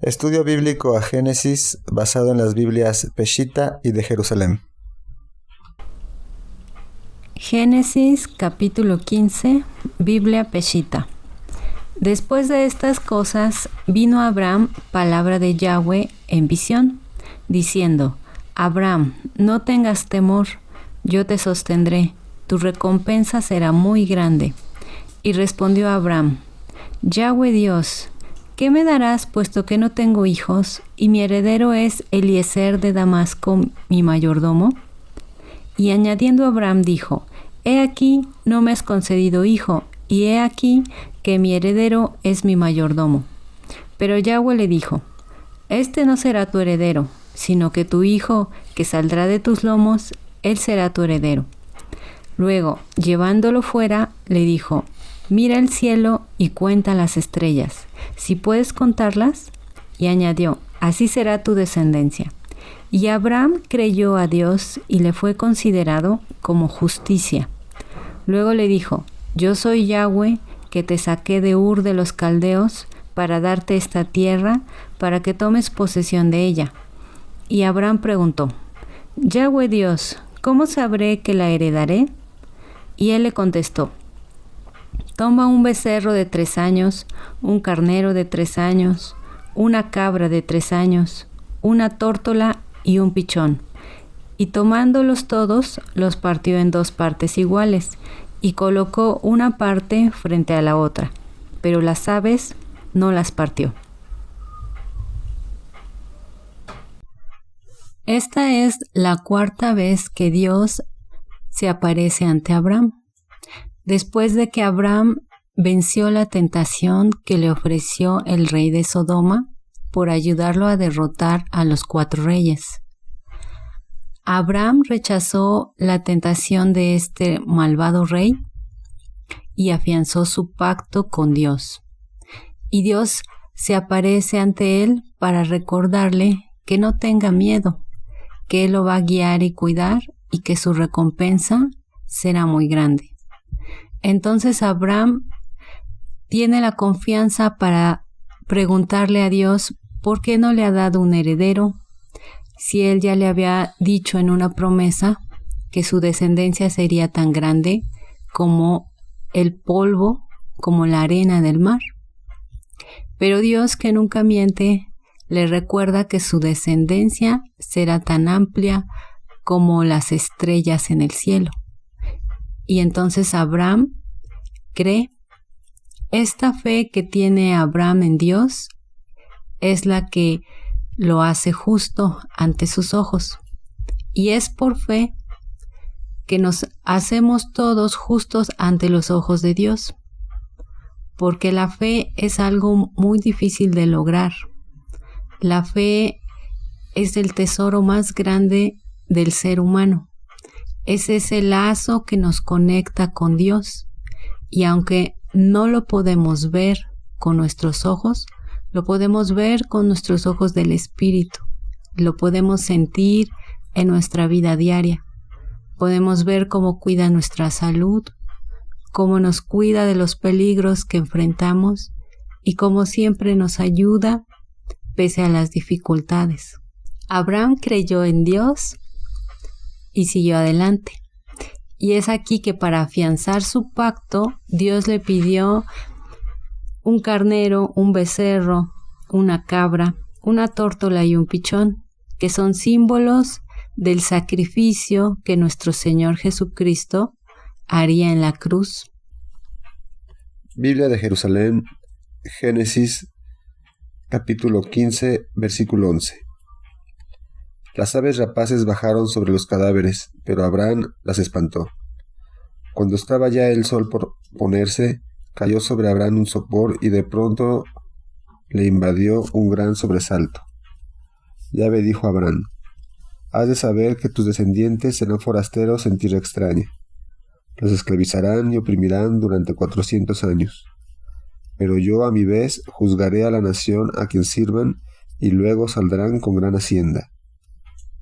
Estudio bíblico a Génesis basado en las Biblias Peshitta y de Jerusalén. Génesis capítulo 15, Biblia Peshitta. Después de estas cosas vino a Abraham palabra de Yahweh en visión, diciendo: Abraham, no tengas temor, yo te sostendré, tu recompensa será muy grande. Y respondió Abraham: Yahweh Dios, ¿qué me darás puesto que no tengo hijos y mi heredero es Eliezer de Damasco, mi mayordomo? Y añadiendo Abraham dijo: He aquí, no me has concedido hijo, y he aquí que mi heredero es mi mayordomo. Pero Yahweh le dijo: Este no será tu heredero, sino que tu hijo, que saldrá de tus lomos, él será tu heredero. Luego, llevándolo fuera, le dijo: Mira el cielo y cuenta las estrellas, si puedes contarlas. Y añadió: Así será tu descendencia. Y Abraham creyó a Dios y le fue considerado como justicia. Luego le dijo: Yo soy Yahweh, que te saqué de Ur de los Caldeos para darte esta tierra, para que tomes posesión de ella. Y Abraham preguntó: Yahweh Dios, ¿cómo sabré que la heredaré? Y él le contestó: Toma un becerro de 3 años, un carnero de 3 años, una cabra de 3 años, una tórtola y un pichón. Y tomándolos todos, los partió en 2 partes iguales, y colocó una parte frente a la otra, pero las aves no las partió. Esta es la 4ª vez que Dios se aparece ante Abraham. Después de que Abraham venció la tentación que le ofreció el rey de Sodoma por ayudarlo a derrotar a los 4 reyes. Abraham rechazó la tentación de este malvado rey y afianzó su pacto con Dios. Y Dios se aparece ante él para recordarle que no tenga miedo, que él lo va a guiar y cuidar y que su recompensa será muy grande. Entonces Abraham tiene la confianza para preguntarle a Dios por qué no le ha dado un heredero, si él ya le había dicho en una promesa que su descendencia sería tan grande como el polvo, como la arena del mar. Pero Dios, que nunca miente, le recuerda que su descendencia será tan amplia como las estrellas en el cielo. Y entonces Abraham cree. Esta fe que tiene Abraham en Dios es la que lo hace justo ante sus ojos. Y es por fe que nos hacemos todos justos ante los ojos de Dios. Porque la fe es algo muy difícil de lograr. La fe es el tesoro más grande del ser humano. Es ese lazo que nos conecta con Dios. Y aunque no lo podemos ver con nuestros ojos, lo podemos ver con nuestros ojos del Espíritu. Lo podemos sentir en nuestra vida diaria. Podemos ver cómo cuida nuestra salud, cómo nos cuida de los peligros que enfrentamos y cómo siempre nos ayuda pese a las dificultades. Abraham creyó en Dios y siguió adelante. Y es aquí que para afianzar su pacto, Dios le pidió un carnero, un becerro, una cabra, una tórtola y un pichón, que son símbolos del sacrificio que nuestro Señor Jesucristo haría en la cruz. Biblia de Jerusalén, Génesis, capítulo 15, versículo 11. Las aves rapaces bajaron sobre los cadáveres, pero Abraham las espantó. Cuando estaba ya el sol por ponerse, cayó sobre Abraham un sopor y de pronto le invadió un gran sobresalto. Yahweh dijo a Abraham: Has de saber que tus descendientes serán forasteros en tierra extraña. Los esclavizarán y oprimirán durante 400 años. Pero yo a mi vez juzgaré a la nación a quien sirvan y luego saldrán con gran hacienda.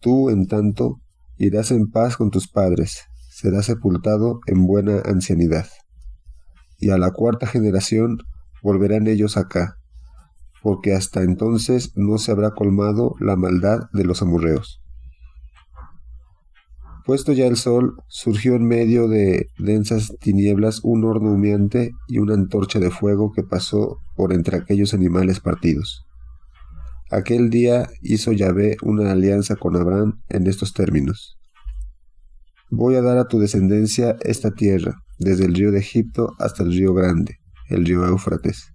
Tú, en tanto, irás en paz con tus padres, serás sepultado en buena ancianidad. Y a la 4ª generación volverán ellos acá, porque hasta entonces no se habrá colmado la maldad de los amorreos. Puesto ya el sol, surgió en medio de densas tinieblas un horno humeante y una antorcha de fuego que pasó por entre aquellos animales partidos. Aquel día hizo Yahvé una alianza con Abraham en estos términos: voy a dar a tu descendencia esta tierra, desde el río de Egipto hasta el río grande, el río Éufrates.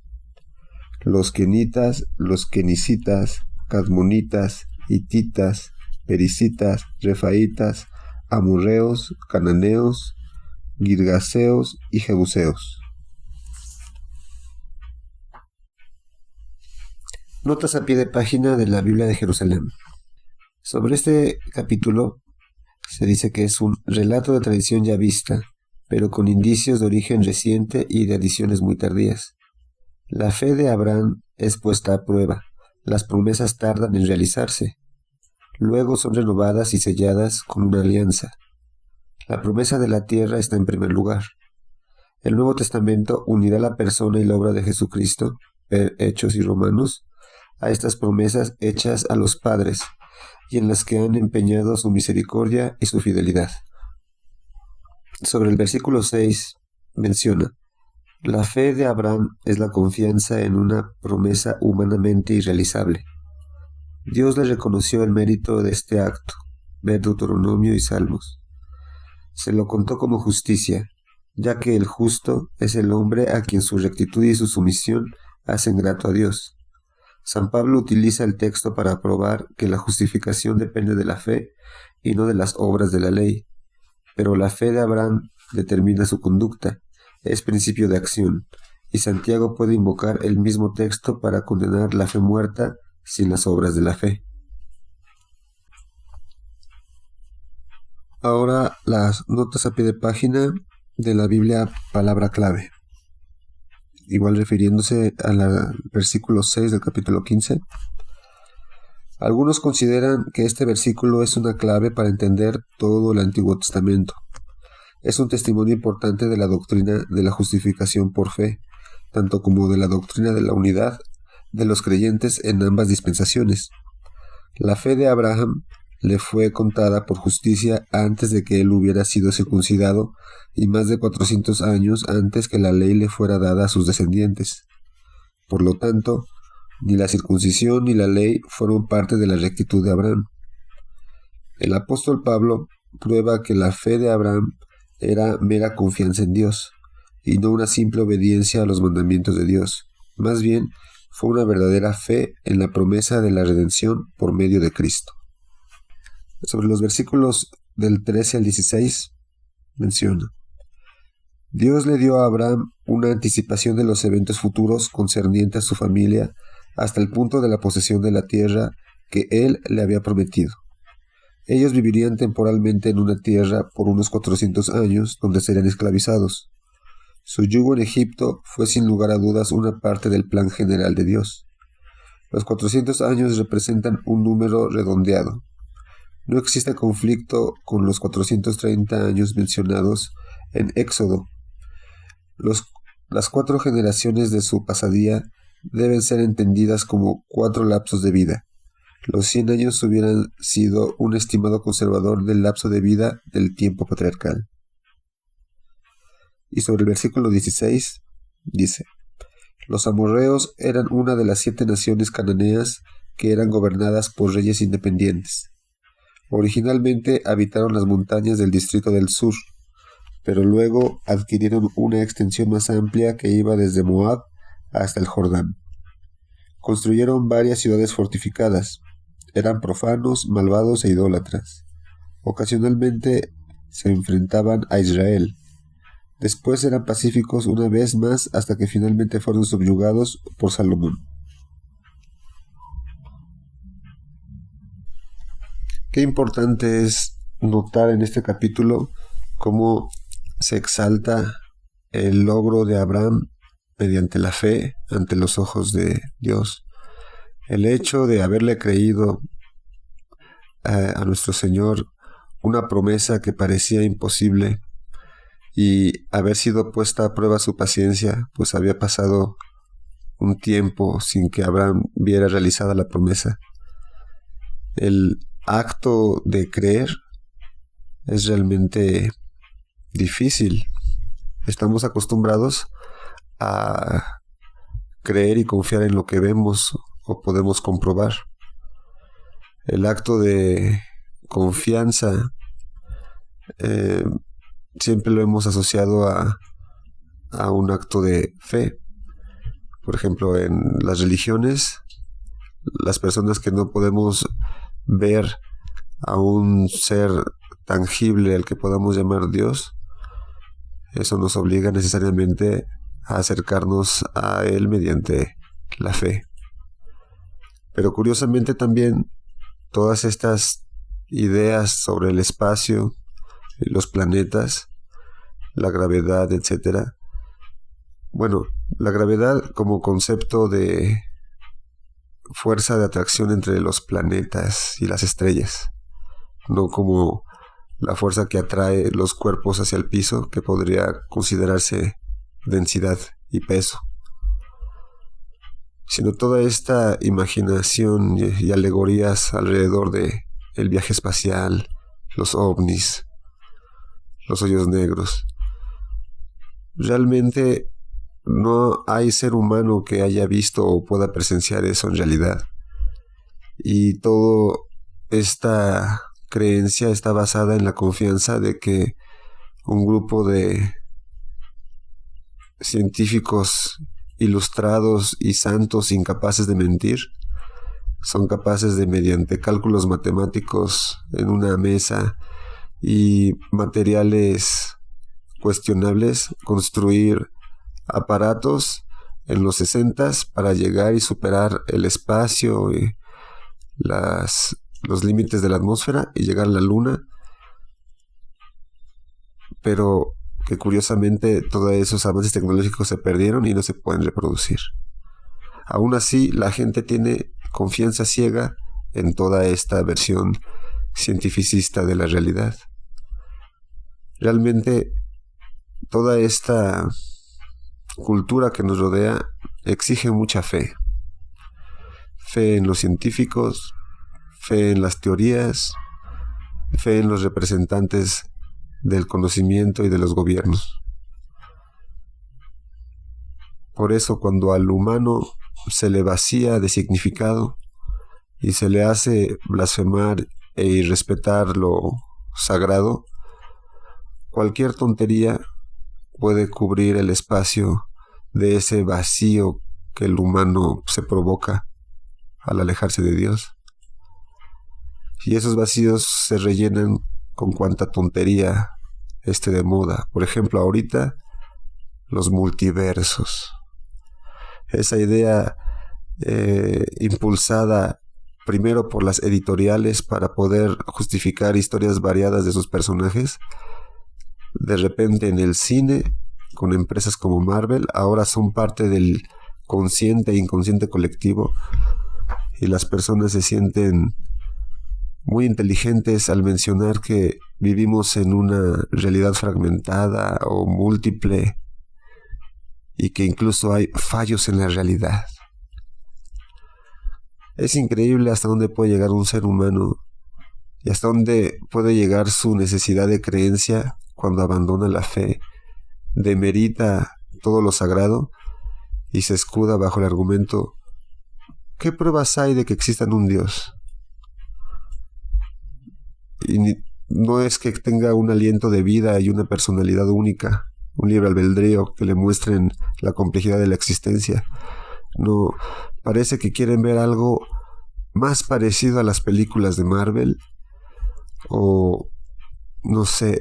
Los kenitas, los kenicitas, cadmonitas, hititas, pericitas, refaitas, amorreos, cananeos, girgaseos y jebuseos. Notas a pie de página de la Biblia de Jerusalén. Sobre este capítulo se dice que es un relato de tradición ya vista, pero con indicios de origen reciente y de adiciones muy tardías. La fe de Abraham es puesta a prueba, las promesas tardan en realizarse, luego son renovadas y selladas con una alianza. La promesa de la tierra está en primer lugar. El Nuevo Testamento unirá la persona y la obra de Jesucristo, Hechos y Romanos, a estas promesas hechas a los padres y en las que han empeñado su misericordia y su fidelidad. Sobre el versículo 6 menciona: la fe de Abraham es la confianza en una promesa humanamente irrealizable. Dios le reconoció el mérito de este acto, ver Deuteronomio y Salmos. Se lo contó como justicia, ya que el justo es el hombre a quien su rectitud y su sumisión hacen grato a Dios. San Pablo utiliza el texto para probar que la justificación depende de la fe y no de las obras de la ley, pero la fe de Abraham determina su conducta, es principio de acción, y Santiago puede invocar el mismo texto para condenar la fe muerta sin las obras de la fe. Ahora las notas a pie de página de la Biblia palabra clave. Igual refiriéndose al versículo 6 del capítulo 15. Algunos consideran que este versículo es una clave para entender todo el Antiguo Testamento. Es un testimonio importante de la doctrina de la justificación por fe, tanto como de la doctrina de la unidad de los creyentes en ambas dispensaciones. La fe de Abraham le fue contada por justicia antes de que él hubiera sido circuncidado y más de 400 años antes que la ley le fuera dada a sus descendientes. Por lo tanto, ni la circuncisión ni la ley fueron parte de la rectitud de Abraham. El apóstol Pablo prueba que la fe de Abraham era mera confianza en Dios, y no una simple obediencia a los mandamientos de Dios. Más bien, fue una verdadera fe en la promesa de la redención por medio de Cristo. Sobre los versículos del 13 al 16, menciona: Dios le dio a Abraham una anticipación de los eventos futuros concernientes a su familia hasta el punto de la posesión de la tierra que él le había prometido. Ellos vivirían temporalmente en una tierra por unos 400 años donde serían esclavizados. Su yugo en Egipto fue sin lugar a dudas una parte del plan general de Dios. Los 400 años representan un número redondeado. No existe conflicto con los 430 años mencionados en Éxodo. Las 4 generaciones de su pasadía deben ser entendidas como 4 lapsos de vida. Los 100 años hubieran sido un estimado conservador del lapso de vida del tiempo patriarcal. Y sobre el versículo 16 dice: los amorreos eran una de las 7 naciones cananeas que eran gobernadas por reyes independientes. Originalmente habitaron las montañas del distrito del sur, pero luego adquirieron una extensión más amplia que iba desde Moab hasta el Jordán. Construyeron varias ciudades fortificadas. Eran profanos, malvados e idólatras. Ocasionalmente se enfrentaban a Israel. Después eran pacíficos una vez más hasta que finalmente fueron subyugados por Salomón. Qué importante es notar en este capítulo cómo se exalta el logro de Abraham mediante la fe ante los ojos de Dios. El hecho de haberle creído a nuestro Señor una promesa que parecía imposible y haber sido puesta a prueba su paciencia, pues había pasado un tiempo sin que Abraham viera realizada la promesa. El acto de creer es realmente difícil. Estamos acostumbrados a creer y confiar en lo que vemos o podemos comprobar. El acto de confianza siempre lo hemos asociado a un acto de fe. Por ejemplo, en las religiones, las personas que no podemos ver a un ser tangible al que podamos llamar Dios, eso nos obliga necesariamente a acercarnos a Él mediante la fe. Pero curiosamente también todas estas ideas sobre el espacio, los planetas, la gravedad, etc. Bueno, la gravedad como concepto de fuerza de atracción entre los planetas y las estrellas, no como la fuerza que atrae los cuerpos hacia el piso, que podría considerarse densidad y peso, sino toda esta imaginación y alegorías alrededor de el viaje espacial, los ovnis, los hoyos negros. Realmente no hay ser humano que haya visto o pueda presenciar eso en realidad. Y toda esta creencia está basada en la confianza de que un grupo de científicos ilustrados y santos incapaces de mentir son capaces de, mediante cálculos matemáticos en una mesa y materiales cuestionables, construir aparatos en los 60s para llegar y superar el espacio y los límites de la atmósfera y llegar a la luna, pero que curiosamente todos esos avances tecnológicos se perdieron y no se pueden reproducir. Aún así, la gente tiene confianza ciega en toda esta versión cientificista de la realidad. Realmente, toda esta cultura que nos rodea exige mucha fe. Fe en los científicos, fe en las teorías, fe en los representantes del conocimiento y de los gobiernos. Por eso, cuando al humano se le vacía de significado y se le hace blasfemar e irrespetar lo sagrado, cualquier tontería puede cubrir el espacio de ese vacío que el humano se provoca al alejarse de Dios. Y esos vacíos se rellenan con cuanta tontería esté de moda. Por ejemplo, ahorita, los multiversos. Esa idea impulsada primero por las editoriales para poder justificar historias variadas de sus personajes, de repente en el cine, con empresas como Marvel, ahora son parte del consciente e inconsciente colectivo, y las personas se sienten muy inteligentes al mencionar que vivimos en una realidad fragmentada o múltiple y que incluso hay fallos en la realidad. Es increíble hasta dónde puede llegar un ser humano y hasta dónde puede llegar su necesidad de creencia cuando abandona la fe, demerita todo lo sagrado y se escuda bajo el argumento: ¿qué pruebas hay de que exista un Dios? Y no es que tenga un aliento de vida y una personalidad única, un libre albedrío que le muestren la complejidad de la existencia. No, parece que quieren ver algo más parecido a las películas de Marvel, o no sé,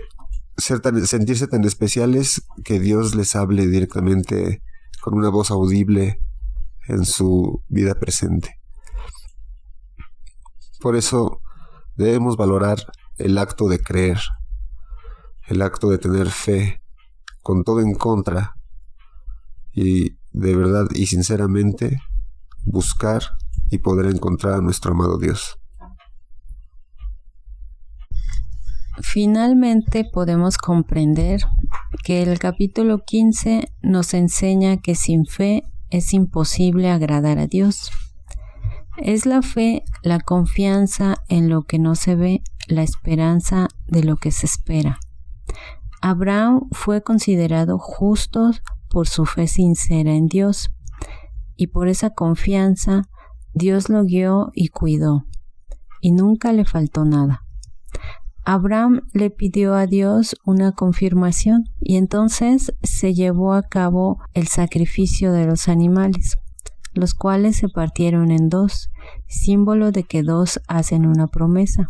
sentirse tan especiales que Dios les hable directamente con una voz audible en su vida presente. Por eso debemos valorar el acto de creer, el acto de tener fe, con todo en contra, y de verdad y sinceramente buscar y poder encontrar a nuestro amado Dios. Finalmente podemos comprender que el capítulo 15 nos enseña que sin fe es imposible agradar a Dios. Es la fe, la confianza en lo que no se ve, la esperanza de lo que se espera. Abraham fue considerado justo por su fe sincera en Dios, y por esa confianza Dios lo guió y cuidó, y nunca le faltó nada. Abraham le pidió a Dios una confirmación, y entonces se llevó a cabo el sacrificio de los animales, los cuales se partieron en dos, símbolo de que dos hacen una promesa,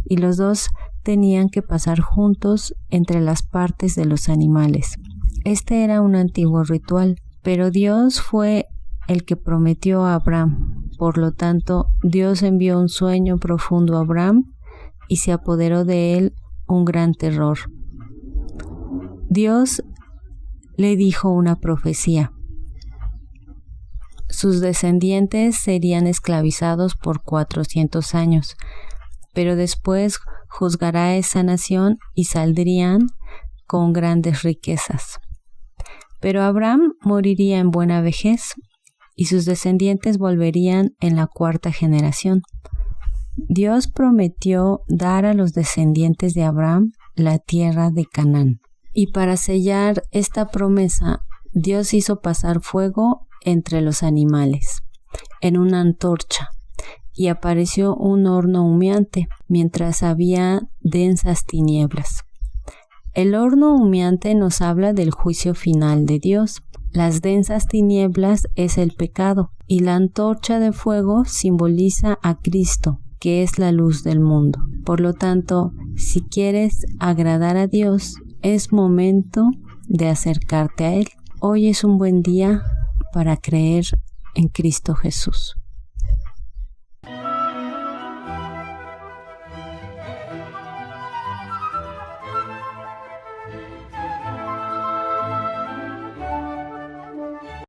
y los dos tenían que pasar juntos entre las partes de los animales. Este era un antiguo ritual, pero Dios fue el que prometió a Abraham. Por lo tanto, Dios envió un sueño profundo a Abraham y se apoderó de él un gran terror. Dios le dijo una profecía. Sus descendientes serían esclavizados por 400 años, pero después juzgará a esa nación y saldrían con grandes riquezas. Pero Abraham moriría en buena vejez y sus descendientes volverían en la 4ª generación. Dios prometió dar a los descendientes de Abraham la tierra de Canaán. Y para sellar esta promesa, Dios hizo pasar fuego entre los animales, en una antorcha, y apareció un horno humeante, mientras había densas tinieblas. El horno humeante nos habla del juicio final de Dios. Las densas tinieblas es el pecado, y la antorcha de fuego simboliza a Cristo, que es la luz del mundo. Por lo tanto, si quieres agradar a Dios, es momento de acercarte a Él. Hoy es un buen día para creer en Cristo Jesús.